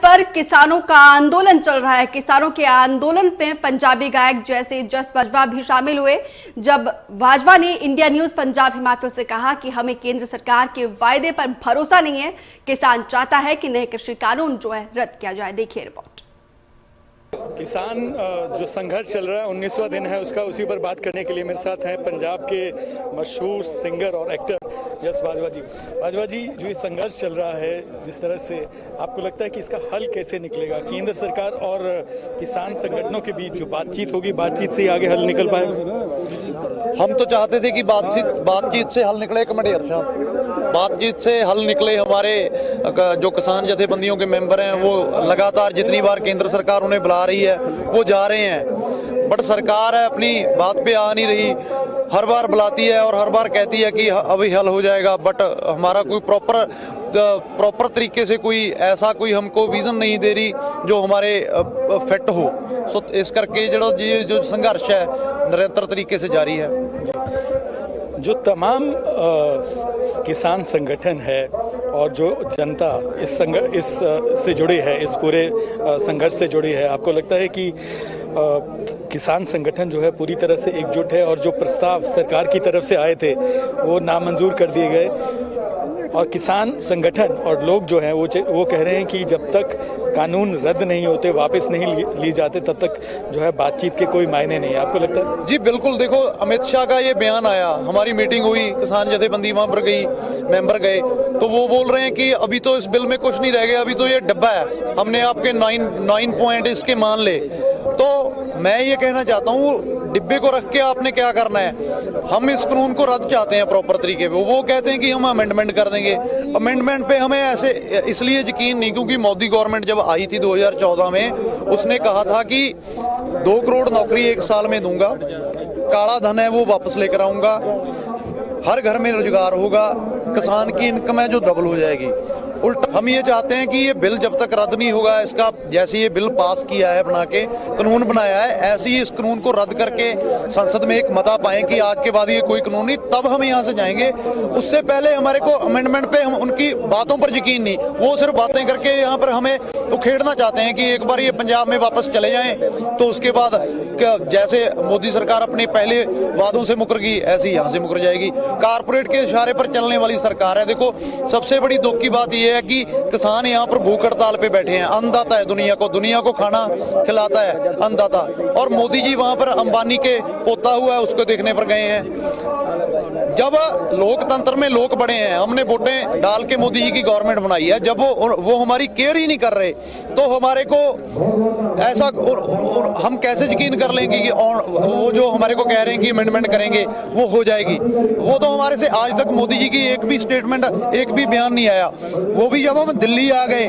पर किसानों का आंदोलन चल रहा है। किसानों के आंदोलन में पंजाबी गायक जैसे जस बाजवा भी शामिल हुए। जब बाजवा ने इंडिया न्यूज पंजाब हिमाचल से कहा कि हमें केंद्र सरकार के वायदे पर भरोसा नहीं है, किसान चाहता है कि नए कृषि कानून जो है रद्द किया जाए। देखिए रिपोर्ट। किसान जो संघर्ष चल रहा है 19वां दिन है उसका, उसी पर बात करने के लिए मेरे साथ हैं पंजाब के मशहूर सिंगर और एक्टर जस बाजवा जी। बाजवा जी, जो ये संघर्ष चल रहा है जिस तरह से, आपको लगता है कि इसका हल कैसे निकलेगा? केंद्र सरकार और किसान संगठनों के बीच जो बातचीत होगी, बातचीत से आगे हल निकल पाएगा? हम तो चाहते थे कि बातचीत से हल निकले। बातचीत से हल निकले। हमारे जो किसान जथेबंदियों के मेंबर हैं वो लगातार जितनी बार केंद्र सरकार उन्हें बुला रही है वो जा रहे हैं, बट सरकार है अपनी बात पे आ नहीं रही। हर बार बुलाती है और हर बार कहती है कि अभी हल हो जाएगा, बट हमारा कोई प्रॉपर तरीके से कोई ऐसा कोई हमको विजन नहीं दे रही जो हमारे फिट हो। सो इस करके जो संघर्ष है निरंतर तरीके से जारी है। जो तमाम किसान संगठन है और जो जनता इस से जुड़ी है, इस पूरे संघर्ष से जुड़ी है, आपको लगता है कि किसान संगठन जो है पूरी तरह से एकजुट है और जो प्रस्ताव सरकार की तरफ से आए थे वो नामंजूर कर दिए गए? और किसान संगठन और लोग जो हैं वो कह रहे हैं कि जब तक कानून रद्द नहीं होते, वापस नहीं ली जाते, तब तक जो है बातचीत के कोई मायने नहीं है। आपको लगता है? जी बिल्कुल। देखो, अमित शाह का ये बयान आया, हमारी मीटिंग हुई, किसान जथेबंदी वहां पर गई, मेंबर गए, तो वो बोल रहे हैं कि अभी तो इस बिल में कुछ नहीं रह गया, अभी तो ये डब्बा है, हमने आपके 9 पॉइंट इसके मान ले। तो मैं ये कहना चाहता हूँ, डिब्बे को रख के आपने क्या करना है? हम इस कानून को रद्द चाहते हैं प्रॉपर तरीके पे। वो कहते हैं कि हम अमेंडमेंट कर देंगे। अमेंडमेंट पे हमें ऐसे इसलिए यकीन नहीं क्योंकि मोदी गवर्नमेंट जब आई थी 2014 में, उसने कहा था कि 2 करोड़ नौकरी 1 साल में दूंगा, काला धन है वो वापस लेकर आऊंगा, हर घर में रोजगार होगा, किसान की इनकम है जो डबल हो जाएगी। उल्टा हम ये चाहते हैं कि ये बिल जब तक रद्द नहीं होगा, इसका जैसे ये बिल पास किया है, बना के कानून बनाया है, ऐसे ही इस कानून को रद्द करके संसद में एक मता पाए कि आज के बाद ये कोई कानून नहीं, तब हम यहाँ से जाएंगे। उससे पहले हमारे को अमेंडमेंट पे हम उनकी बातों पर यकीन नहीं, वो सिर्फ बातें करके यहाँ पर हमें उखेड़ना चाहते हैं कि एक बार ये पंजाब में वापस चले जाएं, तो उसके बाद जैसे मोदी सरकार अपने पहले वादों से मुकर गई, ऐसे ही यहाँ से मुकर जाएगी। कारपोरेट के इशारे पर चलने वाली सरकार है। देखो, सबसे बड़ी दुख की बात यह है कि किसान यहाँ पर भूख हड़ताल पे बैठे हैं। अन्नदाता है दुनिया को खाना खिलाता है, अन्नदाता। और मोदी जी वहां पर अंबानी के पोता हुआ है उसको देखने पर गए हैं। जब लोकतंत्र में लोग बड़े हैं, हमने वोटें डाल के मोदी जी की गवर्नमेंट बनाई है, जब वो हमारी केयर ही नहीं कर रहे तो हमारे को ऐसा हम कैसे यकीन कर लेंगे कि वो जो हमारे को कह रहे हैं कि अमेंडमेंट करेंगे वो हो जाएगी? वो तो हमारे से आज तक मोदी जी की एक भी स्टेटमेंट, एक भी बयान नहीं आया। वो भी जब हम दिल्ली आ गए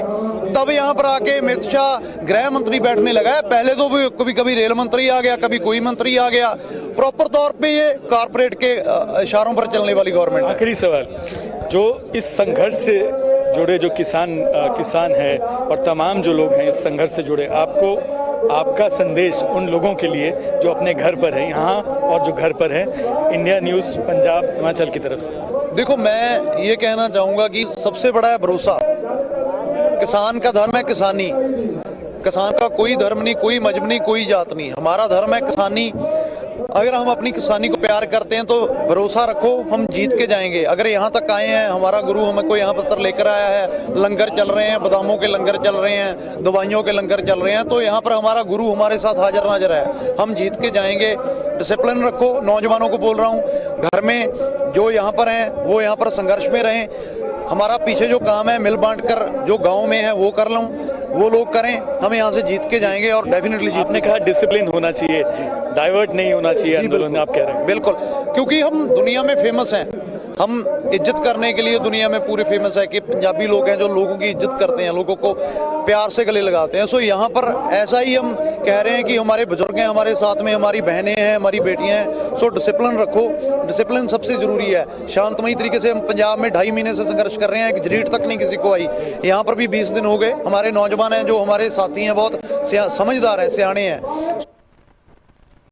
तब यहाँ पर आके अमित शाह गृह मंत्री बैठने लगा है। पहले तो वो कभी रेल मंत्री आ गया, कभी कोई मंत्री आ गया। प्रॉपर तौर पे ये कारपोरेट के इशारों पर चलने वाली गवर्नमेंट। आखिरी सवाल, जो इस संघर्ष से जुड़े जो किसान है और तमाम जो लोग हैं इस संघर्ष से जुड़े, आपका संदेश उन लोगों के लिए जो अपने घर पर हैं यहाँ और जो घर पर हैं इंडिया न्यूज पंजाब हिमाचल की तरफ से? देखो, मैं ये कहना चाहूंगा कि सबसे बड़ा है भरोसा। किसान का धर्म है किसानी। किसान का कोई धर्म नहीं, कोई मजहब नहीं, कोई जात नहीं। हमारा धर्म है किसानी। अगर हम अपनी किसानी को प्यार करते हैं तो भरोसा रखो, हम जीत के जाएंगे। अगर यहाँ तक आए हैं, हमारा गुरु हमको यहाँ पत्र लेकर आया है, लंगर चल रहे हैं, बादामों के लंगर चल रहे हैं, दवाइयों के लंगर चल रहे हैं, तो यहाँ पर हमारा गुरु हमारे साथ हाजिर नाजिर है। हम जीत के जाएंगे। डिसिप्लिन रखो। नौजवानों को बोल रहा हूँ, घर में जो यहाँ पर हैं वो यहाँ पर संघर्ष में रहें। हमारा पीछे जो काम है मिल बांट कर जो गाँव में है वो कर लूँ, वो लोग करें, हम यहाँ से जीत के जाएंगे और डेफिनेटली जीत। आपने कहा डिसिप्लिन होना चाहिए, डाइवर्ट नहीं होना चाहिए आंदोलन, आप कह रहे हैं? बिल्कुल, क्योंकि हम दुनिया में फेमस हैं। हम इज्जत करने के लिए दुनिया में पूरे फेमस है कि पंजाबी लोग हैं जो लोगों की इज्जत करते हैं, लोगों को प्यार से गले लगाते हैं। सो यहाँ पर ऐसा ही हम कह रहे हैं कि हमारे बुजुर्ग हैं हमारे साथ में, हमारी बहनें हैं, हमारी बेटियां हैं। सो डिसिप्लिन रखो। डिसिप्लिन सबसे जरूरी है। शांतमयी तरीके से हम पंजाब में 2.5 महीने से संघर्ष कर रहे हैं, एक झरीट तक नहीं किसी को आई। यहाँ पर भी 20 दिन हो गए। हमारे नौजवान हैं जो हमारे साथी हैं, बहुत समझदार हैं, सियाने हैं।